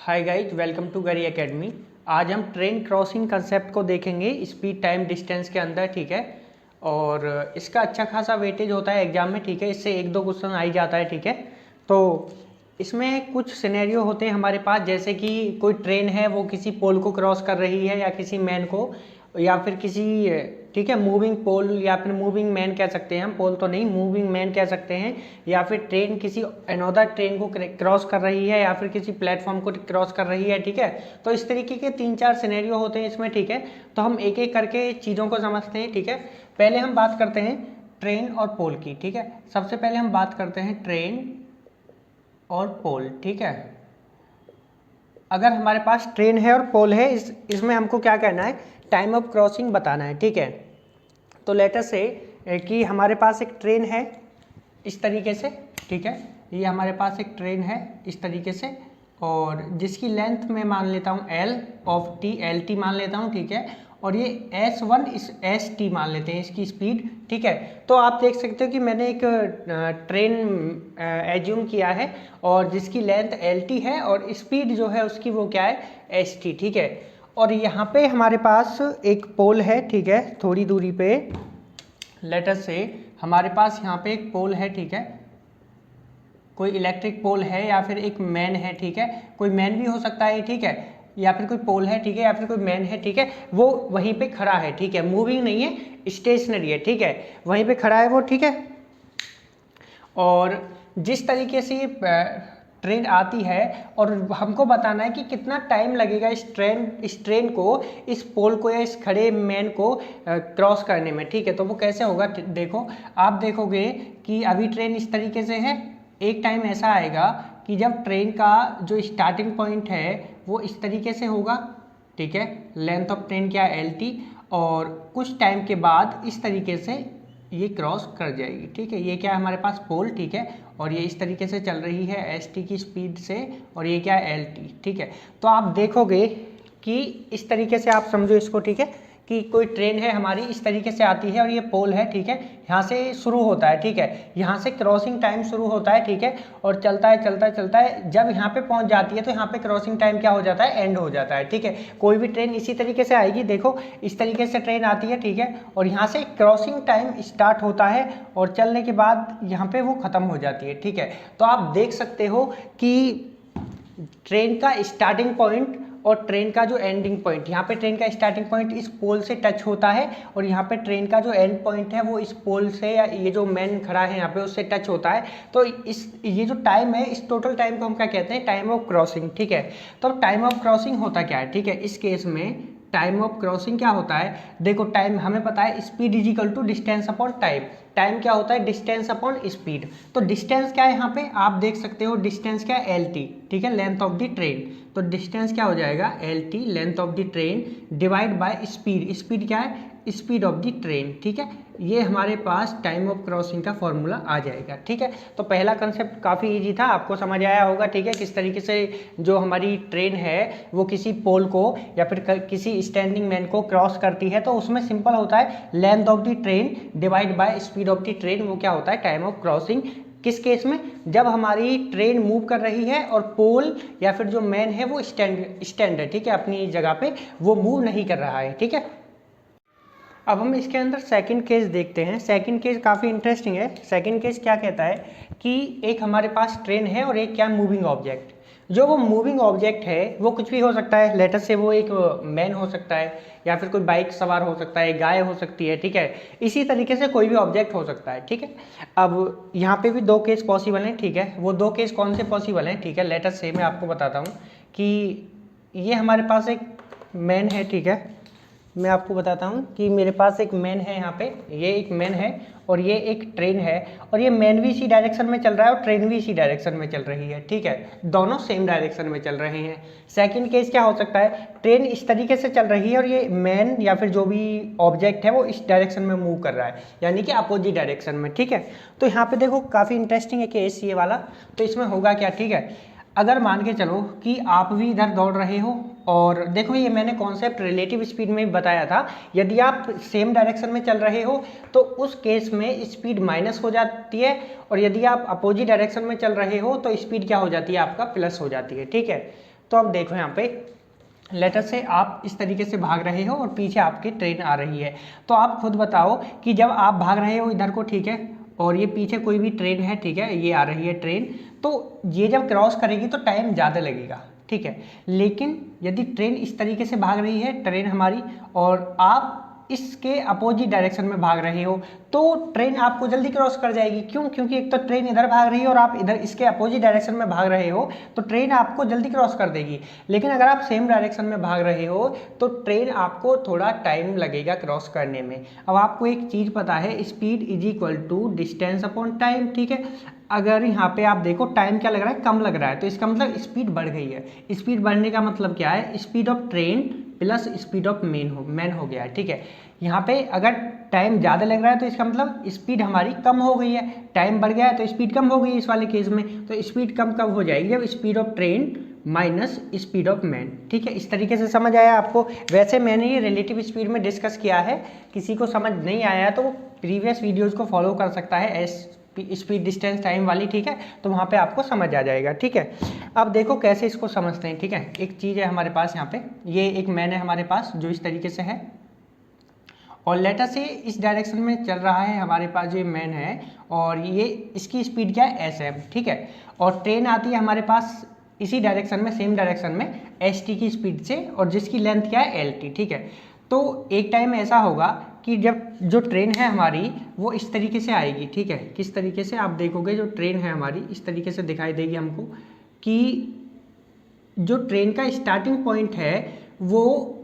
Hi guys, welcome to गरी academy. आज हम ट्रेन क्रॉसिंग कंसेप्ट को देखेंगे स्पीड टाइम डिस्टेंस के अंदर, ठीक है। और इसका अच्छा खासा वेटेज होता है एग्जाम में, ठीक है। इससे एक दो क्वेश्चन आ ही जाता है, ठीक है। तो इसमें कुछ सिनेरियो होते हैं हमारे पास, जैसे कि कोई ट्रेन है वो किसी पोल को क्रॉस कर रही है या किसी मैन को, या फिर किसी, ठीक है, मूविंग पोल या फिर मूविंग मैन कह सकते हैं हम, पोल तो नहीं, मूविंग मैन कह सकते हैं। या फिर ट्रेन किसी अनोदर ट्रेन को क्रॉस कर रही है या फिर किसी प्लेटफॉर्म को क्रॉस कर रही है, ठीक है। तो इस तरीके के 3-4 सिनेरियो होते हैं इसमें, ठीक है। तो हम एक एक करके चीज़ों को समझते हैं, ठीक है। पहले हम बात करते हैं ट्रेन और पोल की, ठीक है। सबसे पहले हम बात करते हैं ट्रेन और पोल, ठीक है। अगर हमारे पास ट्रेन है और पोल है, इसमें हमको क्या करना है, टाइम ऑफ क्रॉसिंग बताना है, ठीक है। तो लेटर से कि हमारे पास एक ट्रेन है इस तरीके से, ठीक है। ये हमारे पास एक ट्रेन है इस तरीके से, और जिसकी लेंथ मैं मान लेता हूँ L of T, L T मान लेता हूँ, ठीक है। और ये S1 इस एस टी मान लेते हैं इसकी स्पीड, ठीक है। तो आप देख सकते हो कि मैंने एक ट्रेन एज्यूम किया है और जिसकी लेंथ एल टी है और स्पीड जो है उसकी वो क्या है, एस टी, ठीक है। और यहाँ पे हमारे पास एक पोल है, ठीक है, थोड़ी दूरी पे लेटर से हमारे पास यहाँ पे एक पोल है, ठीक है। कोई इलेक्ट्रिक पोल है या फिर एक मैन है, ठीक है। कोई मैन भी हो सकता है, ठीक है, या फिर कोई पोल है, ठीक है, या फिर कोई मैन है, ठीक है। वो वहीं पे खड़ा है, ठीक है, मूविंग नहीं है, स्टेशनरी है, ठीक है, वहीं पे खड़ा है वो, ठीक है। और जिस तरीके से ये ट्रेन आती है और हमको बताना है कि कितना टाइम लगेगा इस ट्रेन को, इस पोल को या इस खड़े मैन को क्रॉस करने में, ठीक है। तो वो कैसे होगा, देखो आप देखोगे कि अभी ट्रेन इस तरीके से है, एक टाइम ऐसा आएगा कि जब ट्रेन का जो स्टार्टिंग पॉइंट है वो इस तरीके से होगा, ठीक है। लेंथ ऑफ ट्रेन क्या है, एल टी, और कुछ टाइम के बाद इस तरीके से ये क्रॉस कर जाएगी, ठीक है। ये क्या है हमारे पास पोल, ठीक है, और ये इस तरीके से चल रही है एस टी की स्पीड से, और ये क्या है, एल टी, ठीक है। तो आप देखोगे कि इस तरीके से आप समझो इसको, ठीक है, कि कोई ट्रेन है हमारी इस तरीके से आती है और ये पोल है, ठीक है, यहाँ से शुरू होता है, ठीक है, यहाँ से क्रॉसिंग टाइम शुरू होता है, ठीक है, और चलता है चलता है चलता है, जब यहाँ पे पहुँच जाती है तो यहाँ पे क्रॉसिंग टाइम क्या हो जाता है, एंड हो जाता है, ठीक है। कोई भी ट्रेन इसी तरीके से आएगी, देखो इस तरीके से ट्रेन आती है, ठीक है, और यहाँ से क्रॉसिंग टाइम स्टार्ट होता है और चलने के बाद यहाँ पे वो ख़त्म हो जाती है, ठीक है। तो आप देख सकते हो कि ट्रेन का स्टार्टिंग पॉइंट और ट्रेन का जो एंडिंग पॉइंट, यहाँ पे ट्रेन का स्टार्टिंग पॉइंट इस पोल से टच होता है और यहाँ पे ट्रेन का जो एंड पॉइंट है वो इस पोल से, या ये जो मैन खड़ा है यहाँ पे, उससे टच होता है। तो ये जो टाइम है, इस टोटल टाइम को हम क्या कहते हैं, टाइम ऑफ क्रॉसिंग, ठीक है। तो टाइम ऑफ क्रॉसिंग होता क्या है, ठीक है, इस केस में टाइम ऑफ क्रॉसिंग क्या होता है, देखो टाइम हमें पता है, speed is equal to distance upon time. Time क्या होता है, डिस्टेंस अपॉन स्पीड। तो डिस्टेंस क्या है यहाँ पे, आप देख सकते हो डिस्टेंस क्या है, एल टी, ठीक है, लेंथ ऑफ द ट्रेन। तो डिस्टेंस क्या हो जाएगा, L T, length of the train, divide by speed. Speed क्या है, स्पीड ऑफ द ट्रेन, ठीक है। ये हमारे पास टाइम ऑफ क्रॉसिंग का फॉर्मूला आ जाएगा, ठीक है। तो पहला कंसेप्ट काफ़ी इजी था, आपको समझ आया होगा, ठीक है, किस तरीके से जो हमारी ट्रेन है वो किसी पोल को या फिर किसी स्टैंडिंग मैन को क्रॉस करती है। तो उसमें सिंपल होता है, length of the train divide by speed of the train, वो क्या होता है, टाइम ऑफ क्रॉसिंग। किस केस में, जब हमारी ट्रेन मूव कर रही है और पोल या फिर जो मैन है वो स्टैंड है, ठीक है, अपनी जगह पे वो मूव नहीं कर रहा है, ठीक है। अब हम इसके अंदर सेकंड केस देखते हैं। सेकंड केस काफ़ी इंटरेस्टिंग है। सेकंड केस क्या कहता है कि एक हमारे पास ट्रेन है और एक क्या, मूविंग ऑब्जेक्ट। जो वो मूविंग ऑब्जेक्ट है वो कुछ भी हो सकता है, लेटर से वो एक मैन हो सकता है या फिर कोई बाइक सवार हो सकता है, गाय हो सकती है, ठीक है। इसी तरीके से कोई भी ऑब्जेक्ट हो सकता है, ठीक है। अब यहाँ पे भी दो केस पॉसिबल हैं, ठीक है। वो दो केस कौन से पॉसिबल हैं, ठीक है, लेटर से मैं आपको बताता हूँ कि ये हमारे पास एक मैन है, ठीक है। मैं आपको बताता हूँ कि मेरे पास एक मैन है, यहाँ पे ये एक मैन है और ये एक ट्रेन है, और ये मैन भी इसी डायरेक्शन में चल रहा है और ट्रेन भी इसी डायरेक्शन में चल रही है, ठीक है, दोनों सेम डायरेक्शन में चल रहे हैं। सेकंड केस क्या हो सकता है, ट्रेन इस तरीके से चल रही है और ये मैन या फिर जो भी ऑब्जेक्ट है वो इस डायरेक्शन में मूव कर रहा है, यानी कि अपोजिट डायरेक्शन में, ठीक है। तो यहाँ पे देखो काफ़ी इंटरेस्टिंग है केस ये वाला। तो इसमें होगा क्या, ठीक है, अगर मान के चलो कि आप भी इधर दौड़ रहे हो, और देखो ये मैंने कॉन्सेप्ट रिलेटिव स्पीड में बताया था, यदि आप सेम डायरेक्शन में चल रहे हो तो उस केस में स्पीड माइनस हो जाती है, और यदि आप अपोजिट डायरेक्शन में चल रहे हो तो स्पीड क्या हो जाती है, आपका प्लस हो जाती है, ठीक है। तो अब देखो यहाँ पे लेटर से आप इस तरीके से भाग रहे हो और पीछे आपकी ट्रेन आ रही है, तो आप खुद बताओ कि जब आप भाग रहे हो इधर को, ठीक है, और ये पीछे कोई भी ट्रेन है, ठीक है, ये आ रही है ट्रेन, तो ये जब क्रॉस करेगी तो टाइम ज़्यादा लगेगा, ठीक है। लेकिन यदि ट्रेन इस तरीके से भाग रही है ट्रेन हमारी, और आप इसके अपोजिट डायरेक्शन में भाग रहे हो, तो ट्रेन आपको जल्दी क्रॉस कर जाएगी। क्यों? क्योंकि एक तो ट्रेन इधर भाग रही है और आप इधर इसके अपोजिट डायरेक्शन में भाग रहे हो, तो ट्रेन आपको जल्दी क्रॉस कर देगी। लेकिन अगर आप सेम डायरेक्शन में भाग रहे हो तो ट्रेन आपको थोड़ा टाइम लगेगा क्रॉस करने में। अब आपको एक चीज़ पता है, speed is equal to distance upon time, ठीक है। अगर यहाँ पे आप देखो टाइम क्या लग रहा है, कम लग रहा है, तो इसका मतलब स्पीड बढ़ गई है। स्पीड बढ़ने का मतलब क्या है, speed of train plus speed of man हो गया है, ठीक है। यहाँ पे अगर टाइम ज़्यादा लग रहा है तो इसका मतलब स्पीड हमारी कम हो गई है, टाइम बढ़ गया है तो स्पीड कम हो गई है इस वाले केस में। तो स्पीड कम कब हो जाएगी, जब speed of train minus speed of man, ठीक है। इस तरीके से समझ आया आपको? वैसे मैंने ये रिलेटिव स्पीड में डिस्कस किया है, किसी को समझ नहीं आया तो वो प्रीवियस वीडियोज़ को फॉलो कर सकता है, स्पीड डिस्टेंस टाइम वाली, ठीक है, तो वहाँ पे आपको समझ आ जाएगा, ठीक है। अब देखो कैसे इसको समझते हैं, ठीक है। एक चीज़ है हमारे पास यहाँ पे, ये एक मैन है हमारे पास जो इस तरीके से है, और लेटर से इस डायरेक्शन में चल रहा है हमारे पास जो मैन है, और ये इसकी स्पीड क्या है, एस एम, ठीक है। और ट्रेन आती है हमारे पास इसी डायरेक्शन में, सेम डायरेक्शन में, एस टी की स्पीड से, और जिसकी लेंथ क्या है, एल टी, ठीक है। तो एक टाइम ऐसा होगा कि जब जो ट्रेन है हमारी वो इस तरीके से आएगी, ठीक है। किस तरीके से आप देखोगे, जो ट्रेन है हमारी इस तरीके से दिखाई देगी हमको, कि जो ट्रेन का स्टार्टिंग पॉइंट है वो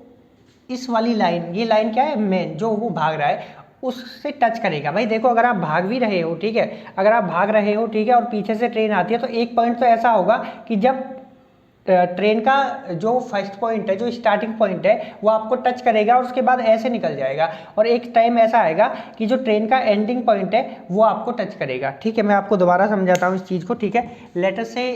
इस वाली लाइन, ये लाइन क्या है, मेन, जो वो भाग रहा है उससे टच करेगा। भाई देखो अगर आप भाग भी रहे हो, ठीक है, अगर आप भाग रहे हो, ठीक है, और पीछे से ट्रेन आती है, तो एक पॉइंट तो ऐसा होगा कि जब ट्रेन का जो फर्स्ट पॉइंट है, जो स्टार्टिंग पॉइंट है, वो आपको टच करेगा और उसके बाद ऐसे निकल जाएगा, और एक टाइम ऐसा आएगा कि जो ट्रेन का एंडिंग पॉइंट है वो आपको टच करेगा, ठीक है। मैं आपको दोबारा समझाता हूँ इस चीज़ को, ठीक है। लेटर से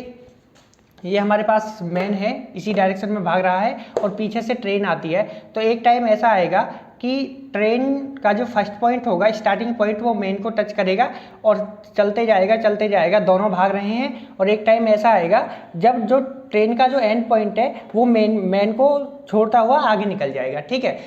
ये हमारे पास मैन है, इसी डायरेक्शन में भाग रहा है, और पीछे से ट्रेन आती है, तो एक टाइम ऐसा आएगा कि ट्रेन का जो फर्स्ट पॉइंट होगा, स्टार्टिंग पॉइंट, वो मेन को टच करेगा और चलते जाएगा, दोनों भाग रहे हैं, और एक टाइम ऐसा आएगा जब जो ट्रेन का जो एंड पॉइंट है वो मेन को छोड़ता हुआ आगे निकल जाएगा, ठीक है।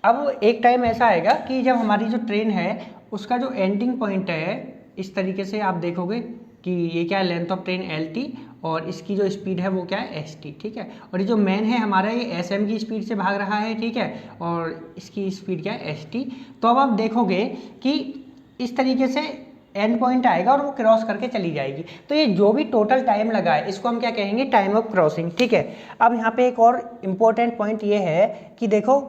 अब एक टाइम ऐसा आएगा कि जब हमारी जो ट्रेन है उसका जो एंडिंग पॉइंट है, इस तरीके से आप देखोगे कि ये क्या है, length of train L T, और इसकी जो स्पीड है वो क्या है, एस टी, ठीक है। और ये जो मैन है हमारा, ये एस एम की स्पीड से भाग रहा है, ठीक है, और इसकी स्पीड क्या है, एस टी। तो अब आप देखोगे कि इस तरीके से एंड पॉइंट आएगा और वो क्रॉस करके चली जाएगी। तो ये जो भी टोटल टाइम लगा है इसको हम क्या कहेंगे, टाइम ऑफ क्रॉसिंग, ठीक है। अब यहाँ पे एक और इम्पोर्टेंट पॉइंट ये है कि देखो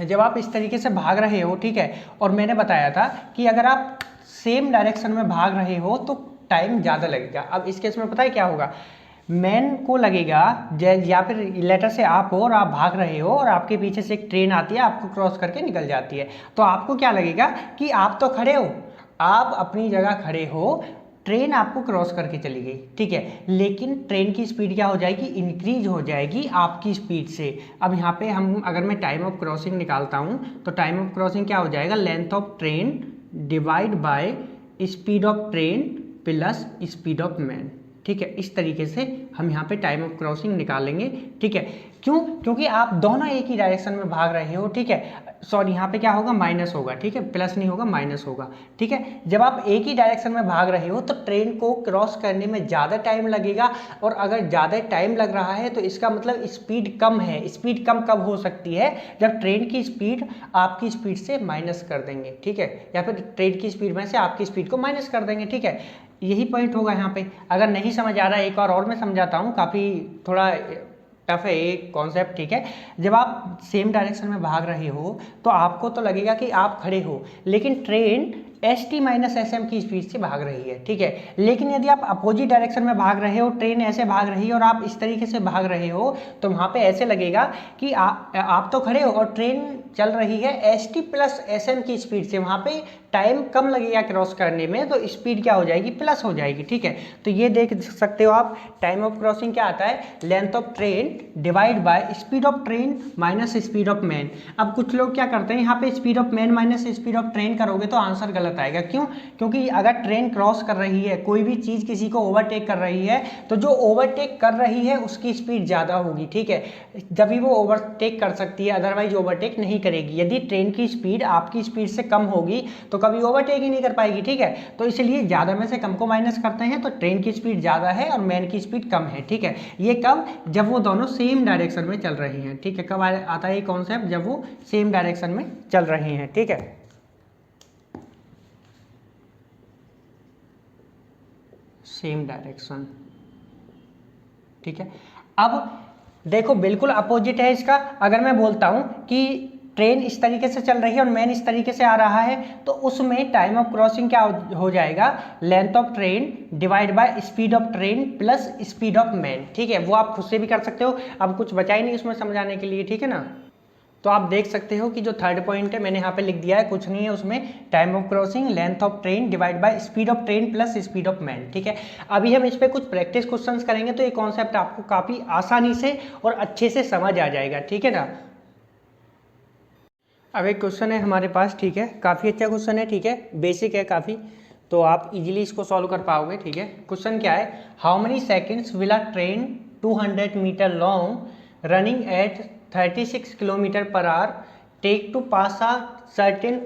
जब आप इस तरीके से भाग रहे हो, ठीक है, और मैंने बताया था कि अगर आप सेम डायरेक्शन में भाग रहे हो तो टाइम ज़्यादा लगेगा। अब इस केस में पता है क्या होगा, मैन को लगेगा, या फिर लेटर से आप हो और आप भाग रहे हो और आपके पीछे से एक ट्रेन आती है, आपको क्रॉस करके निकल जाती है, तो आपको क्या लगेगा कि आप तो खड़े हो, आप अपनी जगह खड़े हो, ट्रेन आपको क्रॉस करके चली गई, ठीक है, लेकिन ट्रेन की स्पीड क्या हो जाएगी, इंक्रीज हो जाएगी आपकी स्पीड से। अब यहाँ पे हम अगर मैं टाइम ऑफ क्रॉसिंग निकालता हूँ तो टाइम ऑफ क्रॉसिंग क्या हो जाएगा, length of train divide by speed of train plus speed of man, ठीक है। इस तरीके से हम यहाँ पे टाइम ऑफ क्रॉसिंग निकालेंगे, ठीक है। क्यों? क्योंकि आप दोनों एक ही डायरेक्शन में भाग रहे हो, ठीक है। सॉरी, यहाँ पे क्या होगा, माइनस होगा, ठीक है, प्लस नहीं होगा, माइनस होगा, ठीक है। जब आप एक ही डायरेक्शन में भाग रहे हो तो ट्रेन को क्रॉस करने में ज़्यादा टाइम लगेगा, और अगर ज़्यादा टाइम लग रहा है तो इसका मतलब स्पीड कम है। स्पीड कम कब हो सकती है, जब ट्रेन की स्पीड आपकी स्पीड से माइनस कर देंगे, ठीक है, या फिर ट्रेन की स्पीड में से आपकी स्पीड को माइनस कर देंगे, ठीक है। यही पॉइंट होगा यहाँ पे। अगर नहीं समझ आ रहा है एक और मैं समझाता हूँ, काफ़ी थोड़ा टफ है एक कॉन्सेप्ट, ठीक है। जब आप सेम डायरेक्शन में भाग रहे हो तो आपको तो लगेगा कि आप खड़े हो, लेकिन train S T minus S M की स्पीड से भाग रही है, ठीक है। लेकिन यदि आप अपोजिट डायरेक्शन में भाग रहे हो, ट्रेन ऐसे भाग रही है और आप इस तरीके से भाग रहे हो, तो वहाँ पे ऐसे लगेगा कि आप तो खड़े हो और ट्रेन चल रही है S T plus S M की स्पीड से, वहाँ पे टाइम कम लगेगा क्रॉस करने में, तो स्पीड क्या हो जाएगी, प्लस हो जाएगी, ठीक है। तो ये देख सकते हो आप, टाइम ऑफ क्रॉसिंग क्या आता है, length of train divide by speed of train minus speed of man. अब कुछ लोग क्या करते हैं, यहाँ पे speed of man minus speed of train करोगे तो आंसर गलत बताएगा। क्यों? क्योंकि अगर ट्रेन क्रॉस कर रही है, कोई भी चीज़ किसी को ओवरटेक कर रही है, तो जो ओवरटेक कर रही है उसकी स्पीड ज़्यादा होगी, ठीक है, जब भी वो ओवरटेक कर सकती है, अदरवाइज ओवरटेक नहीं करेगी। यदि ट्रेन की स्पीड आपकी स्पीड से कम होगी तो कभी ओवरटेक ही नहीं कर पाएगी, ठीक है। तो इसलिए ज़्यादा में से कम को माइनस करते हैं, तो ट्रेन की स्पीड ज़्यादा है और मैन की स्पीड कम है, ठीक है। ये कब? जब वो दोनों सेम डायरेक्शन में चल रही हैं, ठीक है। कब आता है ये कॉन्सेप्ट? जब वो सेम डायरेक्शन में चल रही हैं, ठीक है। सेम डायरेक्शन, ठीक है। अब देखो बिल्कुल अपोजिट है इसका। अगर मैं बोलता हूं कि ट्रेन इस तरीके से चल रही है और मैन इस तरीके से आ रहा है, तो उसमें टाइम ऑफ क्रॉसिंग क्या हो जाएगा? Length of train divide by speed of train plus speed of man, ठीक है। वो आप खुद से भी कर सकते हो, अब कुछ बचा ही नहीं उसमें समझाने के लिए, ठीक है ना। तो आप देख सकते हो कि जो थर्ड पॉइंट है मैंने यहाँ पे लिख दिया है, कुछ नहीं है उसमें, time of crossing length of train divide by speed of train plus speed of man, ठीक है। अभी हम इस पे कुछ प्रैक्टिस क्वेश्चंस करेंगे तो ये कॉन्सेप्ट आपको काफ़ी आसानी से और अच्छे से समझ आ जाएगा, ठीक है ना। अब एक क्वेश्चन है हमारे पास, ठीक है, काफ़ी अच्छा क्वेश्चन है, ठीक है, बेसिक है काफ़ी, तो आप इजीली इसको सॉल्व कर पाओगे, ठीक है। क्वेश्चन क्या है? How many seconds will a train 200 metre long running at 36 kilometre per hour take to pass a certain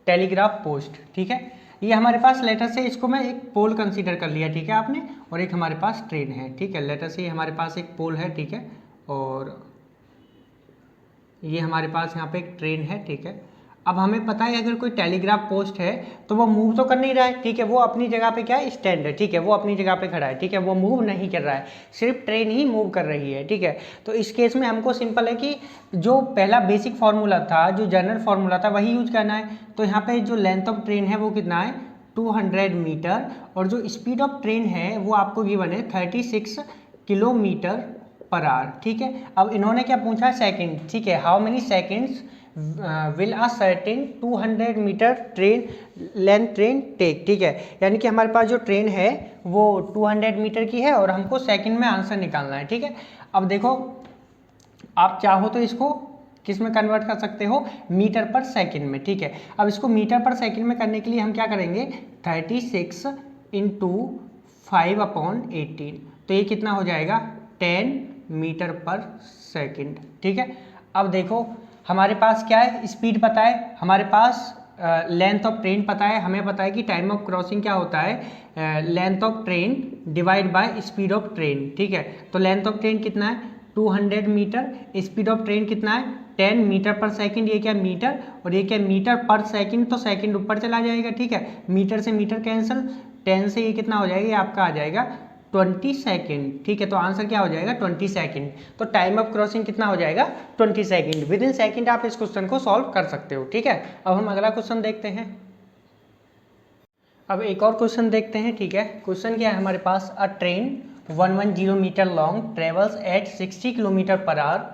telegraph post, ठीक है। ये हमारे पास लेटर से, इसको मैं एक पोल कंसीडर कर लिया, ठीक है आपने, और एक हमारे पास ट्रेन है, ठीक है। लेटर से हमारे पास एक पोल है, ठीक है, और ये हमारे पास यहाँ पे एक ट्रेन है, ठीक है। अब हमें पता है अगर कोई टेलीग्राफ पोस्ट है तो वो मूव तो कर नहीं रहा है, ठीक है, वो अपनी जगह पे क्या है? स्टैंड है, ठीक है, वो अपनी जगह पे खड़ा है, ठीक है, वो मूव नहीं कर रहा है, सिर्फ ट्रेन ही मूव कर रही है, ठीक है। तो इस केस में हमको सिंपल है कि जो पहला बेसिक फार्मूला था, जो जनरल फार्मूला था, वही यूज करना है। तो यहाँ पे जो लेंथ ऑफ ट्रेन है वो कितना है? 200 मीटर, और जो स्पीड ऑफ ट्रेन है वो आपको गिवन है 36 किलोमीटर पर आवर, ठीक है। अब इन्होंने क्या पूछा? सेकंड, ठीक है। How many seconds will a certain 200 metre train length train take, ठीक है। यानी कि हमारे पास जो ट्रेन है वो 200 मीटर की है और हमको सेकंड में आंसर निकालना है, ठीक है। अब देखो, आप चाहो तो इसको किस में कन्वर्ट कर सकते हो? मीटर पर सेकंड में, ठीक है। अब इसको मीटर पर सेकंड में करने के लिए हम क्या करेंगे? 36 इंटू 5/18, तो ये कितना हो जाएगा? 10 मीटर पर सेकंड, ठीक है। अब देखो हमारे पास क्या है? स्पीड पता है, हमारे पास लेंथ ऑफ ट्रेन पता है, हमें पता है कि टाइम ऑफ क्रॉसिंग क्या होता है? Length of train divide by speed of train, ठीक है। तो लेंथ ऑफ ट्रेन कितना है? 200 मीटर, स्पीड ऑफ ट्रेन कितना है? 10 मीटर पर सेकंड, ये क्या? मीटर, और ये क्या? मीटर पर सेकंड, तो सेकंड ऊपर चला जाएगा, ठीक है, मीटर से मीटर कैंसिल, 10 से ये कितना हो जाएगा? ये आपका आ जाएगा 20 सेकेंड, ठीक है। तो आंसर क्या हो जाएगा? 20 सेकेंड। तो टाइम ऑफ क्रॉसिंग कितना हो जाएगा? 20 सेकेंड। विद इन सेकेंड आप इस क्वेश्चन को सॉल्व कर सकते हो, ठीक है। अब हम अगला क्वेश्चन देखते हैं। अब एक और क्वेश्चन देखते हैं, ठीक है। क्वेश्चन क्या है हमारे पास? A train 110 metre long travels at 60 kilometre per hour,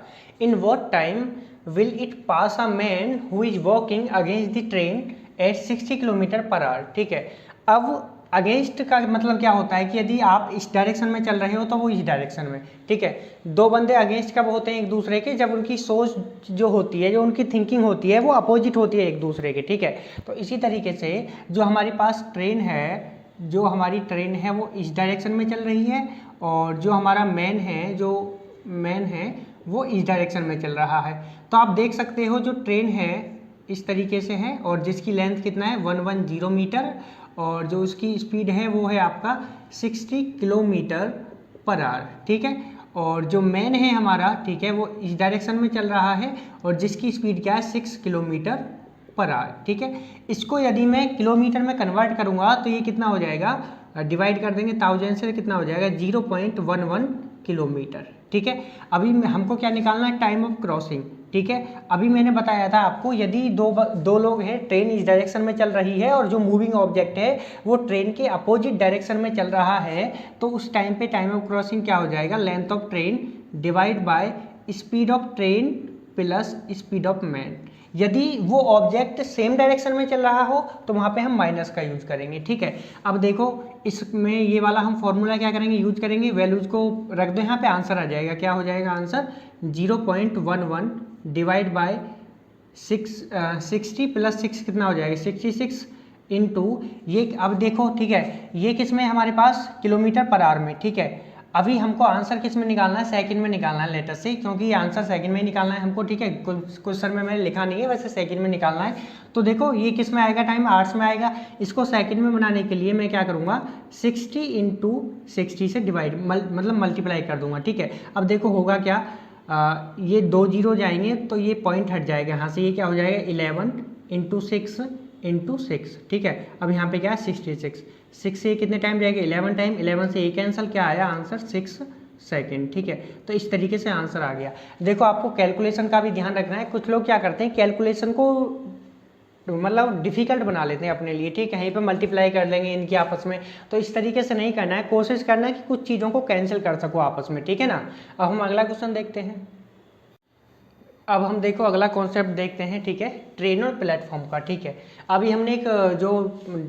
in what time will it pass a man who is walking against the train at 60 kilometre per hour, ठीक है। अब अगेंस्ट का मतलब क्या होता है कि यदि आप इस डायरेक्शन में चल रहे हो तो वो इस डायरेक्शन में, ठीक है। दो बंदे अगेंस्ट कब होते हैं एक दूसरे के? जब उनकी सोच जो होती है, जो उनकी थिंकिंग होती है, वो अपोजिट होती है एक दूसरे के, ठीक है। तो इसी तरीके से जो हमारे पास ट्रेन है, जो हमारी ट्रेन है वो इस डायरेक्शन में चल रही है, और जो हमारा मैन है वो इस डायरेक्शन में चल रहा है। तो आप देख सकते हो जो ट्रेन है इस तरीके से है, और जिसकी लेंथ कितना है? 110 मीटर, और जो उसकी स्पीड है वो है आपका 60 किलोमीटर पर आवर, ठीक है। और जो मैन है हमारा, ठीक है, वो इस डायरेक्शन में चल रहा है, और जिसकी स्पीड क्या है? 6 किलोमीटर पर आवर, ठीक है। इसको यदि मैं किलोमीटर में कन्वर्ट करूंगा तो ये कितना हो जाएगा? डिवाइड कर देंगे 1000 से, कितना हो जाएगा? 0.11 किलोमीटर, ठीक है। अभी हमको क्या निकालना है? टाइम ऑफ क्रॉसिंग, ठीक है। अभी मैंने बताया था आपको, यदि दो लोग हैं, ट्रेन इस डायरेक्शन में चल रही है और जो मूविंग ऑब्जेक्ट है वो ट्रेन के अपोजिट डायरेक्शन में चल रहा है, तो उस टाइम पे टाइम ऑफ क्रॉसिंग क्या हो जाएगा? Length of train divide by speed of train plus speed of man. यदि वो ऑब्जेक्ट सेम डायरेक्शन में चल रहा हो तो वहाँ पे हम माइनस का यूज करेंगे, ठीक है। अब देखो इसमें ये वाला हम फॉर्मूला क्या करेंगे? यूज करेंगे, वैल्यूज को रख दो यहाँ पे, आंसर आ जाएगा। क्या हो जाएगा आंसर? 0.11 डिवाइड बाय 60 प्लस 6 कितना हो जाएगा? 66 इनटू ये, अब देखो ठीक है, ये किस में हमारे पास किलोमीटर पर आवर में, ठीक है। अभी हमको आंसर किस में निकालना है, सेकंड में निकालना है लेटर से, क्योंकि ये आंसर सेकंड में ही निकालना है हमको, ठीक है। क्वेश्चन में मैंने लिखा नहीं है, वैसे सेकंड में निकालना है। तो देखो ये किस में आएगा, टाइम आवर्स में आएगा। इसको सेकंड में बनाने के लिए मैं क्या करूँगा, 60 इंटू 60 से डिवाइड मतलब मल्टीप्लाई कर दूंगा, ठीक है। अब देखो होगा क्या, ये 2 जीरो जाएंगे तो ये पॉइंट हट जाएगा यहाँ से, ये क्या हो जाएगा 11 इंटू 6 इंटू 6, ठीक है। अब यहाँ पे क्या है 66, 6 से कितने टाइम जाएगा 11 टाइम, 11 से ये कैंसिल, क्या आया आंसर 6 सेकेंड, ठीक है। तो इस तरीके से आंसर आ गया। देखो आपको कैलकुलेशन का भी ध्यान रखना है, कुछ लोग क्या करते हैं कैलकुलेशन को मतलब डिफिकल्ट बना लेते हैं अपने लिए, ठीक है। यहीं पे मल्टीप्लाई कर लेंगे इनकी आपस में, तो इस तरीके से नहीं करना है, कोशिश करना है कि कुछ चीज़ों को कैंसिल कर सको आपस में, ठीक है ना। अब हम अगला क्वेश्चन देखते हैं। अब हम देखो अगला कॉन्सेप्ट देखते हैं, ठीक है, ट्रेन और प्लेटफॉर्म का, ठीक है। अभी हमने एक जो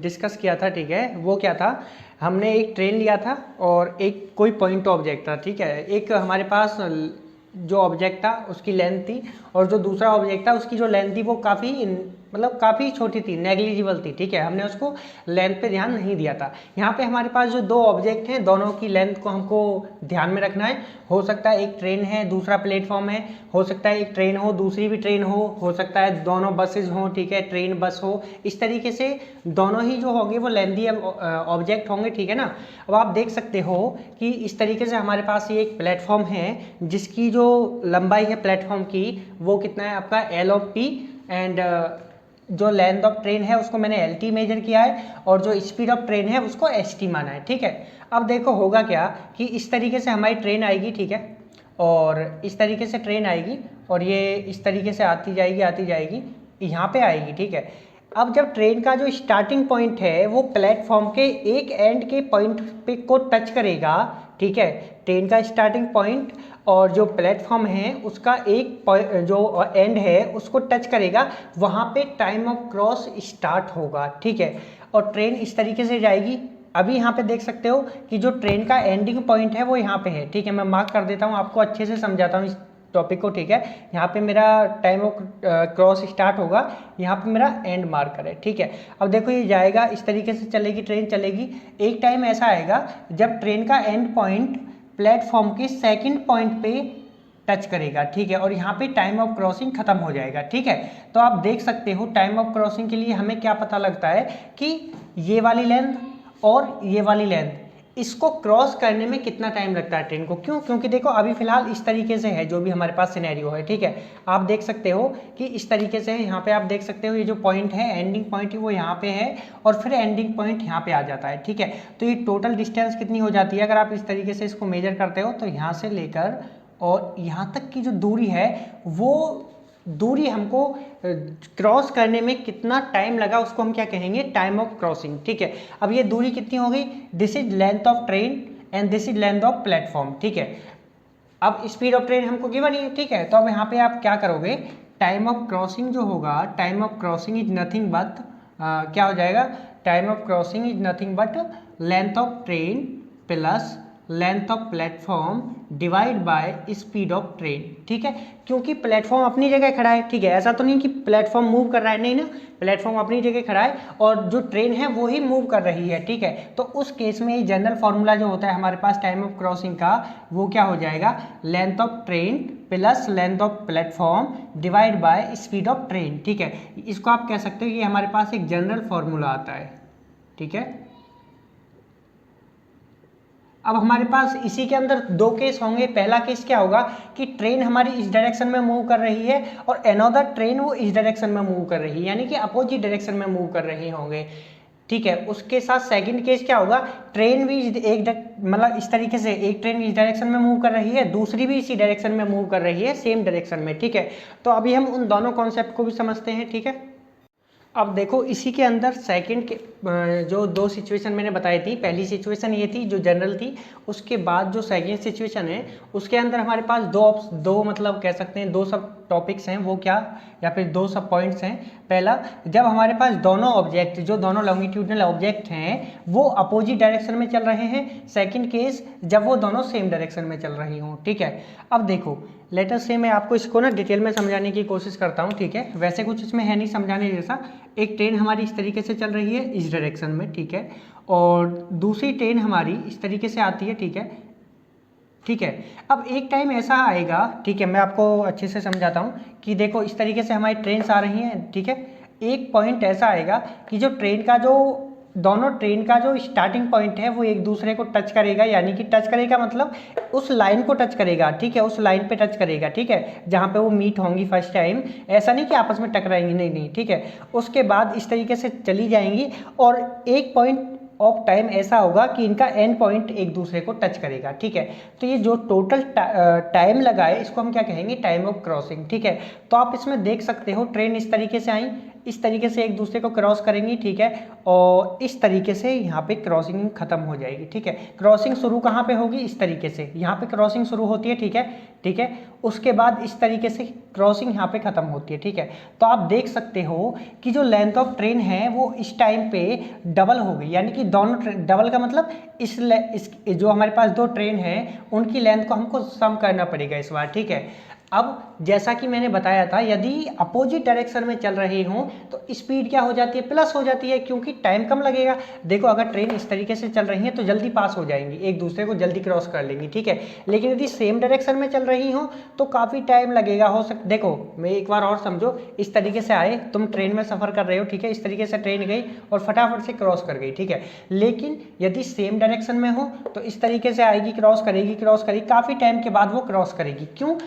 डिस्कस किया था, ठीक है, वो क्या था, हमने एक ट्रेन लिया था और एक कोई पॉइंट ऑब्जेक्ट था, ठीक है। एक हमारे पास जो ऑब्जेक्ट था उसकी लेंथ थी, और जो दूसरा ऑब्जेक्ट था उसकी जो लेंथ थी वो काफ़ी छोटी थी, नेग्लिजिबल थी, ठीक है। हमने उसको लेंथ पे ध्यान नहीं दिया था। यहाँ पे हमारे पास जो दो ऑब्जेक्ट हैं दोनों की लेंथ को हमको ध्यान में रखना है। हो सकता है एक ट्रेन है दूसरा प्लेटफॉर्म है, हो सकता है एक ट्रेन हो दूसरी भी ट्रेन हो सकता है दोनों बसेज हों, ठीक है, ट्रेन बस हो, इस तरीके से दोनों ही जो होंगे वो लेंथी ऑब्जेक्ट होंगे, ठीक है ना। अब आप देख सकते हो कि इस तरीके से हमारे पास ये एक प्लेटफॉर्म है जिसकी जो लंबाई है प्लेटफॉर्म की वो कितना है आपका L/P, एंड जो लेंथ ऑफ ट्रेन है उसको मैंने LT मेजर किया है, और जो स्पीड ऑफ ट्रेन है उसको ST माना है, ठीक है। अब देखो होगा क्या कि इस तरीके से हमारी ट्रेन आएगी, ठीक है, और इस तरीके से ट्रेन आएगी और ये इस तरीके से आती जाएगी यहाँ पे आएगी, ठीक है। अब जब ट्रेन का जो स्टार्टिंग पॉइंट है वो प्लेटफॉर्म के एक एंड के पॉइंट पे को टच करेगा, ठीक है, ट्रेन का स्टार्टिंग पॉइंट और जो प्लेटफॉर्म है उसका एक जो एंड है उसको टच करेगा, वहाँ पे टाइम ऑफ क्रॉस स्टार्ट होगा, ठीक है। और ट्रेन इस तरीके से जाएगी। अभी यहाँ पे देख सकते हो कि जो ट्रेन का एंडिंग पॉइंट है वो यहाँ पे है, ठीक है। मैं मार्क कर देता हूँ, आपको अच्छे से समझाता हूँ इस टॉपिक को, ठीक है। यहाँ पे मेरा टाइम ऑफ क्रॉस स्टार्ट होगा, यहाँ पे मेरा एंड मार्कर है, ठीक है। अब देखो ये जाएगा इस तरीके से चलेगी, ट्रेन चलेगी। एक टाइम ऐसा आएगा जब ट्रेन का एंड पॉइंट प्लेटफॉर्म के सेकंड पॉइंट पे टच करेगा, ठीक है, और यहाँ पे टाइम ऑफ क्रॉसिंग खत्म हो जाएगा, ठीक है। तो आप देख सकते हो टाइम ऑफ क्रॉसिंग के लिए हमें क्या पता लगता है कि ये वाली लेंथ और ये वाली लेंथ, इसको क्रॉस करने में कितना टाइम लगता है ट्रेन को, क्यों, क्योंकि देखो अभी फिलहाल इस तरीके से है जो भी हमारे पास सिनेरियो है, ठीक है। आप देख सकते हो कि इस तरीके से यहाँ पे आप देख सकते हो ये जो पॉइंट है एंडिंग पॉइंट वो यहाँ पे है और फिर एंडिंग पॉइंट यहाँ पे आ जाता है, ठीक है। तो ये टोटल डिस्टेंस कितनी हो जाती है अगर आप इस तरीके से इसको मेजर करते हो, तो यहाँ से लेकर और यहाँ तक की जो दूरी है वो दूरी हमको क्रॉस करने में कितना टाइम लगा उसको हम क्या कहेंगे, टाइम ऑफ क्रॉसिंग, ठीक है। अब ये दूरी कितनी हो गई, this is length of train and this is length of platform, ठीक है। अब स्पीड ऑफ ट्रेन हमको गिवन है, ठीक है। तो अब यहाँ पे आप क्या करोगे, टाइम ऑफ क्रॉसिंग जो होगा, time of crossing is nothing but क्या हो जाएगा, time of crossing is nothing but length of train plus length of platform divide by speed of train, ठीक है। क्योंकि प्लेटफॉर्म अपनी जगह खड़ा है, ठीक है, ऐसा तो नहीं कि प्लेटफॉर्म मूव कर रहा है, नहीं ना, प्लेटफॉर्म अपनी जगह खड़ा है और जो ट्रेन है वो ही मूव कर रही है, ठीक है। तो उस केस में ये जनरल फॉर्मूला जो होता है हमारे पास टाइम ऑफ क्रॉसिंग का, वो क्या हो जाएगा, length of train plus length of platform divide by speed of train, ठीक है। इसको आप कह सकते हो कि हमारे पास एक जनरल फॉर्मूला आता है, ठीक है। अब हमारे पास इसी के अंदर दो केस होंगे। पहला केस क्या होगा कि ट्रेन हमारी इस डायरेक्शन में मूव कर रही है और अनदर ट्रेन वो इस डायरेक्शन में मूव कर रही है, यानी कि अपोजिट डायरेक्शन में मूव कर रहे होंगे, ठीक है। उसके साथ सेकंड केस क्या होगा, ट्रेन भी एक मतलब इस तरीके से एक ट्रेन इस डायरेक्शन में मूव कर रही है, दूसरी भी इसी डायरेक्शन में मूव कर रही है, सेम डायरेक्शन में, ठीक है। तो अभी हम उन दोनों कॉन्सेप्ट को भी समझते हैं, ठीक है। अब देखो इसी के अंदर सेकंड के जो दो सिचुएशन मैंने बताई थी, पहली सिचुएशन ये थी जो जनरल थी, उसके बाद जो सेकंड सिचुएशन है उसके अंदर हमारे पास दो मतलब कह सकते हैं दो सब टॉपिक्स हैं, वो क्या, या फिर दो सब पॉइंट्स हैं। पहला, जब हमारे पास दोनों ऑब्जेक्ट, जो दोनों लॉन्गिट्यूडनल ऑब्जेक्ट हैं वो अपोजिट डायरेक्शन में चल रहे हैं। सेकंड केस, जब वो दोनों सेम डायरेक्शन में चल रही हों, ठीक है। अब देखो लेट अस से मैं आपको इसको ना डिटेल में समझाने की कोशिश करता हूँ, ठीक है। वैसे कुछ इसमें है नहीं समझाने जैसा। एक ट्रेन हमारी इस तरीके से चल रही है इस डायरेक्शन में, ठीक है, और दूसरी ट्रेन हमारी इस तरीके से आती है, ठीक है, ठीक है। अब एक टाइम ऐसा आएगा, ठीक है, मैं आपको अच्छे से समझाता हूँ कि देखो इस तरीके से हमारी ट्रेन्स आ रही हैं, ठीक है। एक पॉइंट ऐसा आएगा कि जो ट्रेन का जो दोनों ट्रेन का जो स्टार्टिंग पॉइंट है वो एक दूसरे को टच करेगा, यानी कि टच करेगा मतलब उस लाइन को टच करेगा, ठीक है, उस लाइन पे टच करेगा, ठीक है, जहाँ पे वो मीट होंगी फर्स्ट टाइम। ऐसा नहीं कि आपस में टकराएंगी, नहीं नहीं, ठीक है। उसके बाद इस तरीके से चली जाएंगी और एक पॉइंट ऑफ टाइम ऐसा होगा कि इनका एंड पॉइंट एक दूसरे को टच करेगा, ठीक है। तो ये जो टोटल टाइम लगा है इसको हम क्या कहेंगे, टाइम ऑफ क्रॉसिंग, ठीक है। तो आप इसमें देख सकते हो ट्रेन इस तरीके से आई, इस तरीके से एक दूसरे को क्रॉस करेंगी, ठीक है, और इस तरीके से यहाँ पे क्रॉसिंग खत्म हो जाएगी, ठीक है। क्रॉसिंग शुरू कहाँ पे होगी, इस तरीके से, यहाँ पे क्रॉसिंग शुरू होती है, ठीक है, ठीक है। उसके बाद इस तरीके से क्रॉसिंग यहाँ पे खत्म होती है, ठीक है। तो आप देख सकते हो कि जो लेंथ ऑफ ट्रेन है वो इस टाइम पे डबल हो गई, यानी कि दोनों डबल का मतलब इस जो हमारे पास दो ट्रेन है उनकी लेंथ को हमको सम करना पड़ेगा इस बार, ठीक है। अब जैसा कि मैंने बताया था, यदि अपोजिट डायरेक्शन में चल रहे हों तो स्पीड क्या हो जाती है, प्लस हो जाती है, क्योंकि टाइम कम लगेगा। देखो अगर ट्रेन इस तरीके से चल रही है तो जल्दी पास हो जाएंगी, एक दूसरे को जल्दी क्रॉस कर लेंगी, ठीक है। लेकिन यदि सेम डायरेक्शन में चल रही हो तो काफ़ी टाइम लगेगा, देखो मैं एक बार और समझो, इस तरीके से आए, तुम ट्रेन में सफ़र कर रहे हो, ठीक है, इस तरीके से ट्रेन गई और फटाफट से क्रॉस कर गई, ठीक है। लेकिन यदि सेम डायरेक्शन में हो तो इस तरीके से आएगी, क्रॉस करेगी, काफ़ी टाइम के बाद वो क्रॉस करेगी। क्यों?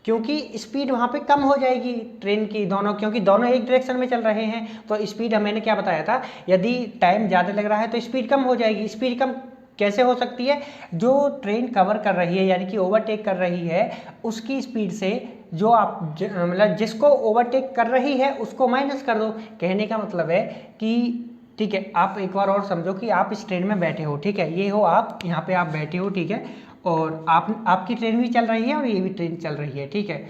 क्योंकि स्पीड वहाँ पे कम हो जाएगी ट्रेन की, दोनों, क्योंकि दोनों एक डायरेक्शन में चल रहे हैं। तो स्पीड मैंने क्या बताया था, यदि टाइम ज़्यादा लग रहा है तो स्पीड कम हो जाएगी। स्पीड कम कैसे हो सकती है, जो ट्रेन कवर कर रही है यानी कि ओवरटेक कर रही है उसकी स्पीड से जो आप मतलब जिसको ओवरटेक कर रही है उसको माइनस कर दो। कहने का मतलब है कि ठीक है, आप एक बार और समझो कि आप इस ट्रेन में बैठे हो, ठीक है, ये हो आप, यहाँ पे आप बैठे हो, ठीक है, और आपकी ट्रेन भी चल रही है और ये भी ट्रेन चल रही है, ठीक है।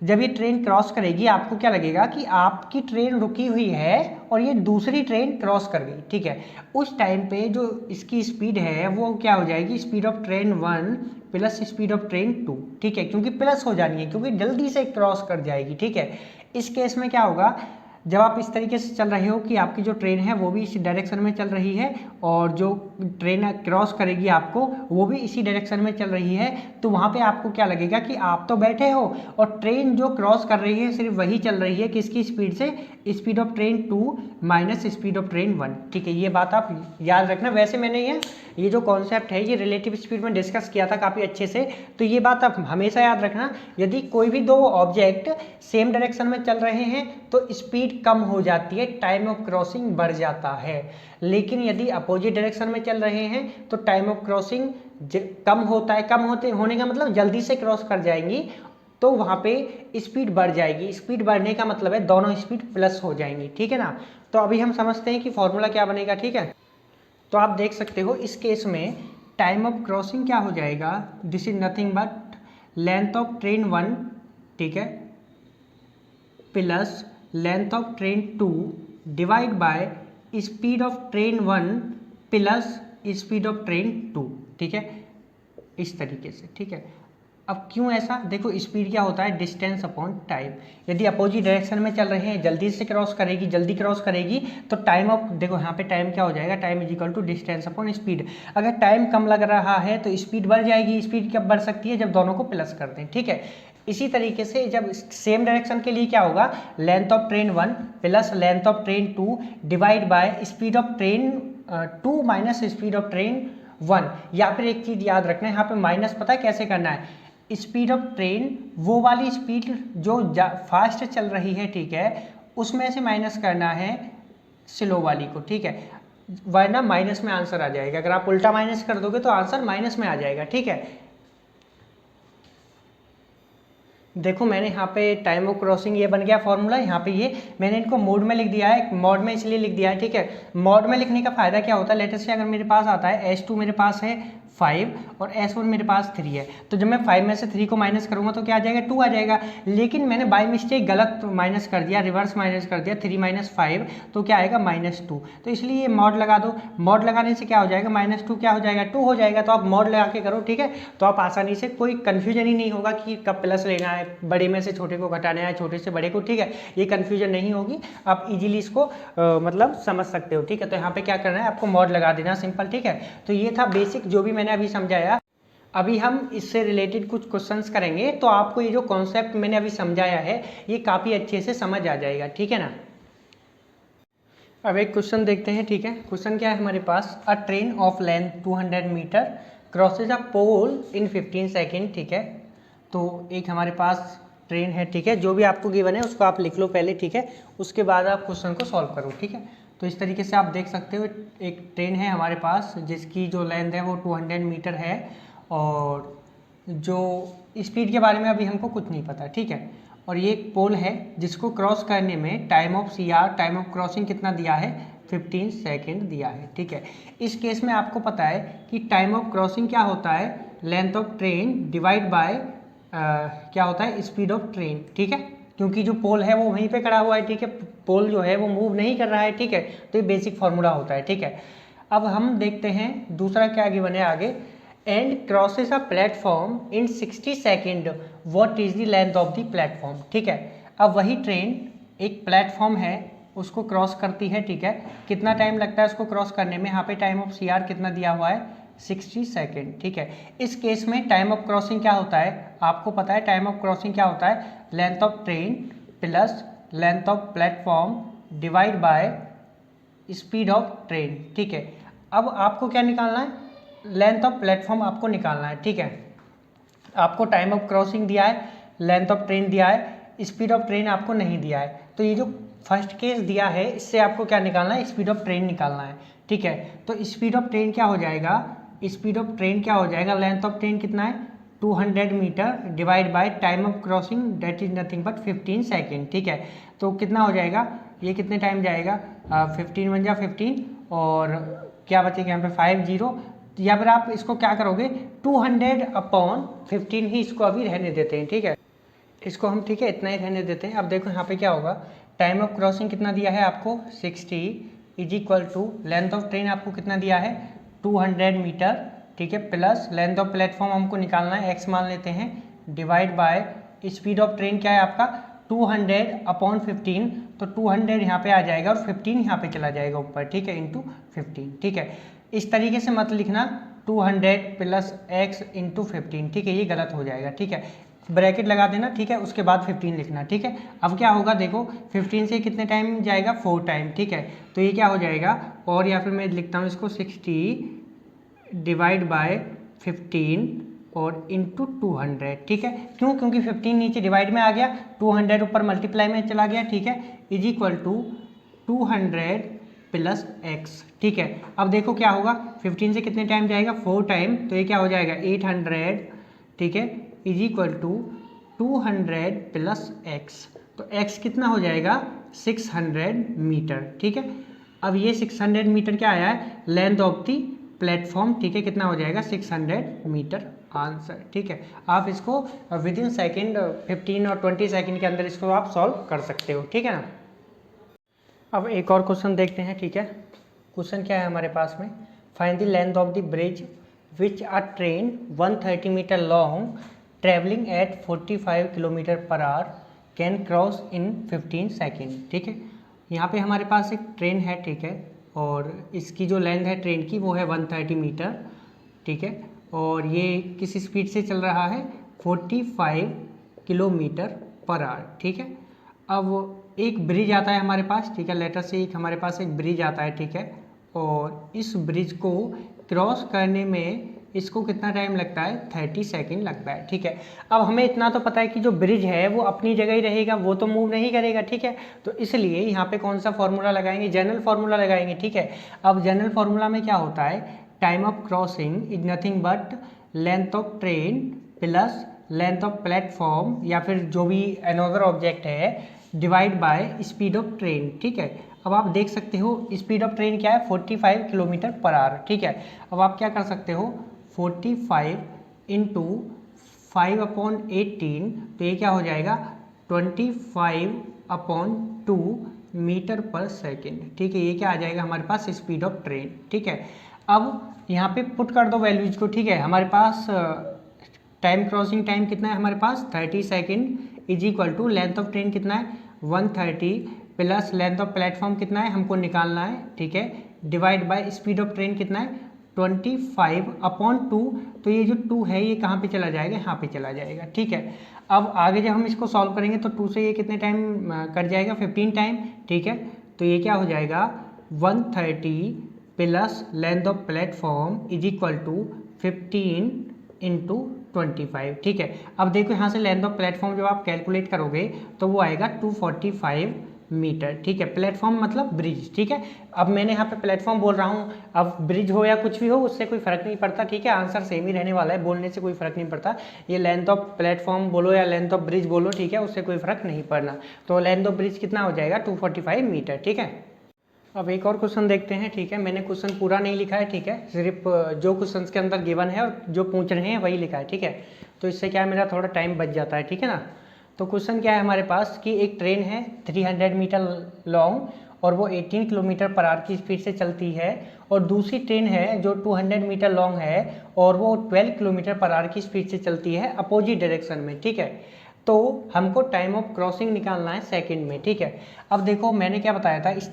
जब ये ट्रेन क्रॉस करेगी आपको क्या लगेगा कि आपकी ट्रेन रुकी हुई है और ये दूसरी ट्रेन क्रॉस कर गई, ठीक है। उस टाइम पे जो इसकी स्पीड है वो क्या हो जाएगी, speed of train 1 plus speed of train 2, ठीक है, क्योंकि प्लस हो जानी है, क्योंकि जल्दी से क्रॉस कर जाएगी, ठीक है। इस केस में क्या होगा, जब आप इस तरीके से चल रहे हो कि आपकी जो ट्रेन है वो भी इसी डायरेक्शन में चल रही है और जो ट्रेन क्रॉस करेगी आपको वो भी इसी डायरेक्शन में चल रही है, तो वहाँ पे आपको क्या लगेगा कि आप तो बैठे हो और ट्रेन जो क्रॉस कर रही है सिर्फ वही चल रही है, किसकी स्पीड से, speed of train 2 minus speed of train 1, ठीक है। ये बात आप याद रखना। वैसे मैंने ये जो कॉन्सेप्ट है ये रिलेटिव स्पीड में डिस्कस किया था काफ़ी अच्छे से, तो ये बात आप हमेशा याद रखना। यदि कोई भी दो ऑब्जेक्ट सेम डायरेक्शन में चल रहे हैं तो स्पीड कम हो जाती है, टाइम ऑफ क्रॉसिंग बढ़ जाता है। लेकिन यदि अपोजिट डायरेक्शन में चल रहे हैं तो टाइम ऑफ क्रॉसिंग कम होता है, होने का मतलब जल्दी से क्रॉस कर जाएंगी, तो वहाँ पे स्पीड बढ़ जाएगी। स्पीड बढ़ने का मतलब है दोनों स्पीड प्लस हो जाएंगी, ठीक है ना। तो अभी हम समझते हैं कि फॉर्मूला क्या बनेगा, ठीक है। तो आप देख सकते हो इस केस में टाइम ऑफ क्रॉसिंग क्या हो जाएगा, this is nothing but length of train 1, ठीक है, plus length of train 2 divide by speed of train 1 plus speed of train 2, ठीक है, इस तरीके से, ठीक है। अब क्यों ऐसा, देखो स्पीड क्या होता है, डिस्टेंस अपॉन टाइम। यदि अपोजिट डायरेक्शन में चल रहे हैं, जल्दी से क्रॉस करेगी, जल्दी क्रॉस करेगी, तो टाइम ऑफ, देखो यहाँ पे टाइम क्या हो जाएगा, time is equal to distance upon speed. अगर टाइम कम लग रहा है तो स्पीड बढ़ जाएगी। स्पीड कब बढ़ सकती है, जब दोनों को प्लस कर दें, ठीक है। इसी तरीके से जब सेम डायरेक्शन के लिए क्या होगा, length of train 1 plus length of train 2 divide by speed of train 2 minus speed of train 1। या फिर एक चीज़ याद रखना है, यहाँ पे माइनस पता है कैसे करना है, स्पीड ऑफ ट्रेन वो वाली स्पीड जो फास्ट चल रही है, ठीक है, उसमें से माइनस करना है स्लो वाली को, ठीक है, वरना माइनस में आंसर आ जाएगा। अगर आप उल्टा माइनस कर दोगे तो आंसर माइनस में आ जाएगा, ठीक है। देखो मैंने यहाँ पे टाइम ऑफ क्रॉसिंग ये बन गया फॉर्मूला, यहाँ पे ये मैंने इनको मोड में लिख दिया है, मोड में इसलिए लिख दिया है, ठीक है। मोड में लिखने का फायदा क्या होता है, लेटर से अगर मेरे पास आता है S2 मेरे पास है 5 और S1 मेरे पास 3 है। तो जब मैं 5 में से 3 को माइनस करूंगा तो क्या आ जाएगा 2 आ जाएगा, लेकिन मैंने बाय मिस्टेक गलत माइनस कर दिया, रिवर्स माइनस कर दिया, 3 - 5 तो क्या आएगा -2। तो इसलिए मॉड लगा दो, मॉड लगाने से क्या हो जाएगा -2 क्या हो जाएगा 2 हो जाएगा। तो आप मॉड लगा के करो, ठीक है, तो आप आसानी से कोई कन्फ्यूजन ही नहीं होगा कि कब प्लस लेना है, बड़े में से छोटे को घटाना है, छोटे से बड़े को, ठीक है, ये कन्फ्यूजन नहीं होगी, आप इजीली इसको मतलब समझ सकते हो, ठीक है। तो यहाँ पे क्या करना है, आपको मॉड लगा देना सिंपल, ठीक है। तो ये था बेसिक जो भी मैंने अभी समझाया। अभी हम इससे रिलेटेड कुछ क्वेश्चंस करेंगे, तो आपको ये जो कॉन्सेप्ट मैंने अभी समझाया है ये काफ़ी अच्छे से समझ आ जाएगा, ठीक है ना। अब एक क्वेश्चन देखते हैं, ठीक है। क्वेश्चन क्या है हमारे पास, a train of length 200 metre crosses a pole in 15 second, ठीक है। तो एक हमारे पास ट्रेन है, ठीक है, जो भी आपको गिवन है उसको आप लिख लो पहले, ठीक है, उसके बाद आप क्वेश्चन को सॉल्व करो, ठीक है। तो इस तरीके से आप देख सकते हो एक ट्रेन है हमारे पास जिसकी जो लेंथ है वो 200 मीटर है और जो स्पीड के बारे में अभी हमको कुछ नहीं पता, ठीक है। और ये एक पोल है जिसको क्रॉस करने में time of CR, time of crossing कितना दिया है 15 सेकेंड दिया है, ठीक है। इस केस में आपको पता है कि टाइम ऑफ क्रॉसिंग क्या होता है, length of train divide by क्या होता है स्पीड ऑफ ट्रेन, ठीक है, क्योंकि जो पोल है वो वहीं पे खड़ा हुआ है, ठीक है, पोल जो है वो मूव नहीं कर रहा है, ठीक है। तो ये बेसिक फॉर्मूला होता है, ठीक है। अब हम देखते हैं दूसरा क्या गिवन है आगे, and crosses a platform in 60 second, what is the length of the platform, ठीक है। अब वही ट्रेन एक प्लेटफॉर्म है उसको क्रॉस करती है, ठीक है, कितना टाइम लगता है उसको क्रॉस करने में, यहाँ पे टाइम ऑफ CR कितना दिया हुआ है 60 सेकेंड, ठीक है। इस केस में टाइम ऑफ क्रॉसिंग क्या होता है, आपको पता है टाइम ऑफ क्रॉसिंग क्या होता है, length of train plus length of platform divide by speed of train, ठीक है। अब आपको क्या निकालना है, लेंथ ऑफ प्लेटफॉर्म आपको निकालना है, ठीक है। आपको टाइम ऑफ क्रॉसिंग दिया है, लेंथ ऑफ ट्रेन दिया है, स्पीड ऑफ ट्रेन आपको नहीं दिया है। तो ये जो फर्स्ट केस दिया है इससे आपको क्या निकालना है, स्पीड ऑफ ट्रेन निकालना है, ठीक है। तो स्पीड ऑफ ट्रेन क्या हो जाएगा, स्पीड ऑफ ट्रेन क्या हो जाएगा, लेंथ ऑफ ट्रेन कितना है 200 metre divide by time of crossing that is nothing but 15 second, ठीक है। तो कितना हो जाएगा, ये कितने टाइम जाएगा 15 बन जा 15 और क्या बचेगा यहाँ पे 50, या फिर आप इसको क्या करोगे 200/15 ही इसको अभी रहने देते हैं, ठीक है, इसको हम, ठीक है, इतना ही रहने देते हैं। अब देखो यहाँ पे क्या होगा, टाइम ऑफ क्रॉसिंग कितना दिया है आपको 60 is equal to length of train आपको कितना दिया है 200 मीटर, ठीक है, प्लस लेंथ ऑफ प्लेटफॉर्म हमको निकालना है x मान लेते हैं, divide by speed of train क्या है आपका 200/15, तो 200 यहाँ पे आ जाएगा और 15 यहाँ पे चला जाएगा ऊपर, ठीक है, इंटू 15, ठीक है। इस तरीके से मत लिखना 200 प्लस x इंटू 15, ठीक है, ये गलत हो जाएगा, ठीक है, ब्रैकेट लगा देना, ठीक है, उसके बाद 15 लिखना, ठीक है। अब क्या होगा देखो 15 से कितने टाइम जाएगा 4 टाइम, ठीक है, तो ये क्या हो जाएगा, और या फिर मैं लिखता हूँ इसको 60 डिवाइड बाय 15 और इंटू 200, ठीक है, क्यों, क्योंकि 15 नीचे डिवाइड में आ गया, 200 ऊपर मल्टीप्लाई में चला गया, ठीक है, is equal to 200 plus x, ठीक है। अब देखो क्या होगा 15 से कितने टाइम जाएगा 4 टाइम, तो ये क्या हो जाएगा 800, ठीक है, is equal to 200 plus x, तो x कितना हो जाएगा 600 मीटर, ठीक है। अब ये 600 मीटर क्या आया है, लेंथ ऑफ दी प्लेटफॉर्म, ठीक है, कितना हो जाएगा 600 मीटर आंसर, ठीक है। आप इसको विद इन सेकेंड 15 और 20 सेकेंड के अंदर इसको आप सॉल्व कर सकते हो, ठीक है ना। अब एक और क्वेश्चन देखते हैं, ठीक है। क्वेश्चन क्या है हमारे पास में, find the length of the bridge which a train 130 metre long travelling at 45 kilometre per hour can cross in 15 second, ठीक है। यहाँ पे हमारे पास एक ट्रेन है, ठीक है, और इसकी जो लेंथ है ट्रेन की वो है 130 मीटर, ठीक है, और ये किस स्पीड से चल रहा है 45 किलोमीटर पर आवर, ठीक है। अब एक ब्रिज आता है हमारे पास, ठीक है, लेटर से एक हमारे पास एक ब्रिज आता है, ठीक है, और इस ब्रिज को क्रॉस करने में इसको कितना टाइम लगता है 30 सेकेंड लगता है, ठीक है। अब हमें इतना तो पता है कि जो ब्रिज है वो अपनी जगह ही रहेगा, वो तो मूव नहीं करेगा, ठीक है, तो इसलिए यहाँ पे कौन सा फॉर्मूला लगाएंगे, जनरल फॉर्मूला लगाएंगे, ठीक है। अब जनरल फॉर्मूला में क्या होता है, time of crossing is nothing but length of train plus length of platform या फिर जो भी अनदर ऑब्जेक्ट है divide by speed of train, ठीक है। अब आप देख सकते हो स्पीड ऑफ ट्रेन क्या है 45 किलोमीटर पर आवर, ठीक है। अब आप क्या कर सकते हो 245 इंटू 5/18, तो ये क्या हो जाएगा 25/2 मीटर पर सेकेंड। ठीक है, ये क्या आ जाएगा हमारे पास स्पीड ऑफ ट्रेन। ठीक है, अब यहाँ पे पुट कर दो वैल्यूज को। ठीक है, हमारे पास टाइम क्रॉसिंग टाइम कितना है हमारे पास 30 second is equal to length of train कितना है 130 प्लस लेंथ ऑफ प्लेटफॉर्म कितना है हमको निकालना है। ठीक है, divide by speed of train कितना है 25/2, तो ये जो 2 है ये कहाँ पे चला जाएगा, यहाँ पे चला जाएगा। ठीक है, अब आगे जब हम इसको सॉल्व करेंगे तो 2 से ये कितने टाइम कट जाएगा 15 टाइम। ठीक है, तो ये क्या हो जाएगा 130 plus length of platform is equal to 15 into 25। ठीक है, अब देखो यहाँ से लेंथ ऑफ प्लेटफॉर्म जब आप कैलकुलेट करोगे तो वो आएगा 245 मीटर। ठीक है, प्लेटफॉर्म मतलब ब्रिज। ठीक है, अब मैंने यहाँ पे प्लेटफॉर्म बोल रहा हूँ, अब ब्रिज हो या कुछ भी हो उससे कोई फर्क नहीं पड़ता। ठीक है, आंसर सेम ही रहने वाला है, बोलने से कोई फर्क नहीं पड़ता। ये लेंथ ऑफ प्लेटफॉर्म बोलो या लेंथ ऑफ ब्रिज बोलो, ठीक है, उससे कोई फर्क नहीं पड़ना। तो लेंथ ऑफ ब्रिज कितना हो जाएगा 245 मीटर। ठीक है, अब एक और क्वेश्चन देखते हैं। ठीक है, मैंने क्वेश्चन पूरा नहीं लिखा है। ठीक है, सिर्फ जो क्वेश्चन के अंदर गिवन है और जो पूछ रहे हैं वही लिखा है। ठीक है, तो इससे क्या है मेरा थोड़ा टाइम बच जाता है। ठीक है ना, तो क्वेश्चन क्या है हमारे पास कि एक ट्रेन है 300 मीटर लॉन्ग और वो 18 किलोमीटर पर आवर की स्पीड से चलती है, और दूसरी ट्रेन है जो 200 मीटर लॉन्ग है और वो 12 किलोमीटर पर आवर की स्पीड से चलती है अपोजिट डायरेक्शन में। ठीक है, तो हमको टाइम ऑफ क्रॉसिंग निकालना है सेकंड में। ठीक है, अब देखो मैंने क्या बताया था, इस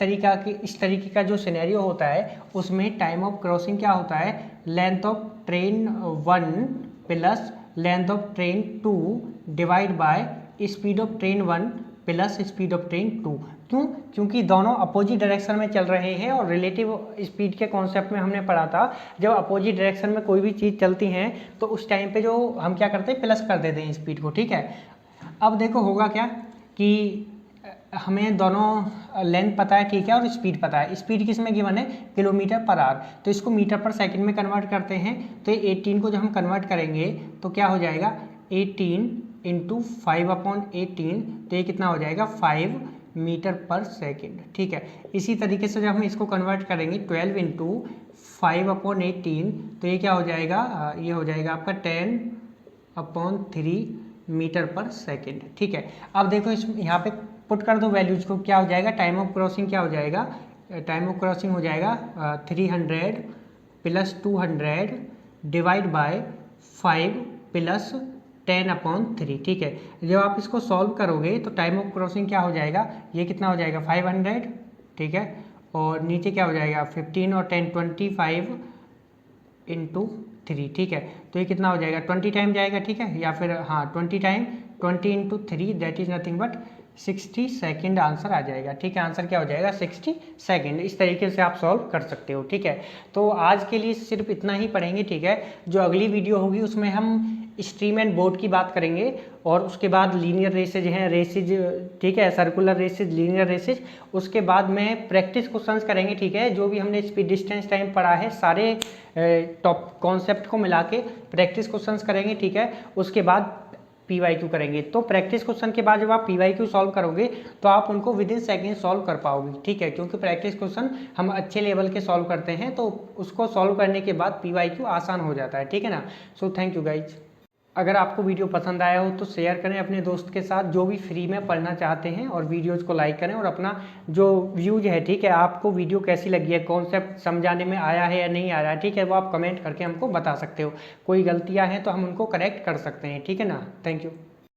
तरीके का जो सिनेरियो होता है उसमें टाइम ऑफ क्रॉसिंग क्या होता है length of train 1 plus length of train 2 divide by speed of train 1 plus speed of train 2। क्यों? क्योंकि दोनों अपोजिट डायरेक्शन में चल रहे हैं, और रिलेटिव स्पीड के कॉन्सेप्ट में हमने पढ़ा था जब अपोजिट डायरेक्शन में कोई भी चीज़ चलती हैं तो उस टाइम पे जो हम क्या करते हैं प्लस कर देते हैं स्पीड को। ठीक है, अब देखो होगा क्या कि हमें दोनों लेंथ पता है, ठीक है, और स्पीड पता है। स्पीड किस में गिवन है किलोमीटर पर आवर, तो इसको मीटर पर सेकंड में कन्वर्ट करते हैं। तो ये 18 को जब हम कन्वर्ट करेंगे तो क्या हो जाएगा 18 इंटू 5/18, तो ये कितना हो जाएगा 5 मीटर पर सेकेंड। ठीक है, इसी तरीके से जब हम इसको कन्वर्ट करेंगे 12 इंटू 5/18, तो ये क्या हो जाएगा ये हो जाएगा आपका 10/3 मीटर पर सेकेंड। ठीक है, अब देखो इस यहाँ पे पुट कर दो वैल्यूज को, क्या हो जाएगा टाइम ऑफ क्रॉसिंग क्या हो जाएगा, टाइम ऑफ क्रॉसिंग हो जाएगा 300 प्लस 200 डिवाइड बाय 5 प्लस 10/3। ठीक है, जब आप इसको सॉल्व करोगे तो टाइम ऑफ क्रॉसिंग क्या हो जाएगा, ये कितना हो जाएगा 500। ठीक है, और नीचे क्या हो जाएगा 15 और 10 25 इंटू 3। ठीक है, तो ये कितना हो जाएगा 20 टाइम जाएगा। ठीक है, या फिर हाँ 20 time 20 into 3 that is nothing but 60 second answer आ जाएगा। ठीक है, आंसर क्या हो जाएगा 60 सेकेंड। इस तरीके से आप सॉल्व कर सकते हो। ठीक है, तो आज के लिए सिर्फ इतना ही पढ़ेंगे। ठीक है, जो अगली वीडियो होगी उसमें हम स्ट्रीम एंड बोर्ड की बात करेंगे, और उसके बाद लीनियर रेसेज हैं, रेसेज, ठीक है, सर्कुलर रेसेज, लीनियर रेसेज, उसके बाद में प्रैक्टिस क्वेश्चंस करेंगे। ठीक है, जो भी हमने स्पीड डिस्टेंस टाइम पढ़ा है सारे टॉप कॉन्सेप्ट को मिला के प्रैक्टिस क्वेश्चंस करेंगे। ठीक है, उसके बाद PYQ करेंगे। तो प्रैक्टिस क्वेश्चन के बाद जब आप PYQ सॉल्व करोगे तो आप उनको विद इन सेकेंड सॉल्व कर पाओगे। ठीक है, क्योंकि प्रैक्टिस क्वेश्चन हम अच्छे लेवल के सॉल्व करते हैं, तो उसको सॉल्व करने के बाद PYQ आसान हो जाता है। ठीक है ना, सो थैंक यू गाइज। अगर आपको वीडियो पसंद आया हो तो शेयर करें अपने दोस्त के साथ जो भी फ्री में पढ़ना चाहते हैं, और वीडियोज़ को लाइक करें, और अपना जो व्यूज है, ठीक है, आपको वीडियो कैसी लगी है, कॉन्सेप्ट समझाने में आया है या नहीं आ रहा है, ठीक है, वो आप कमेंट करके हमको बता सकते हो। कोई गलतियां हैं तो हम उनको करेक्ट कर सकते हैं। ठीक है ना, थैंक यू।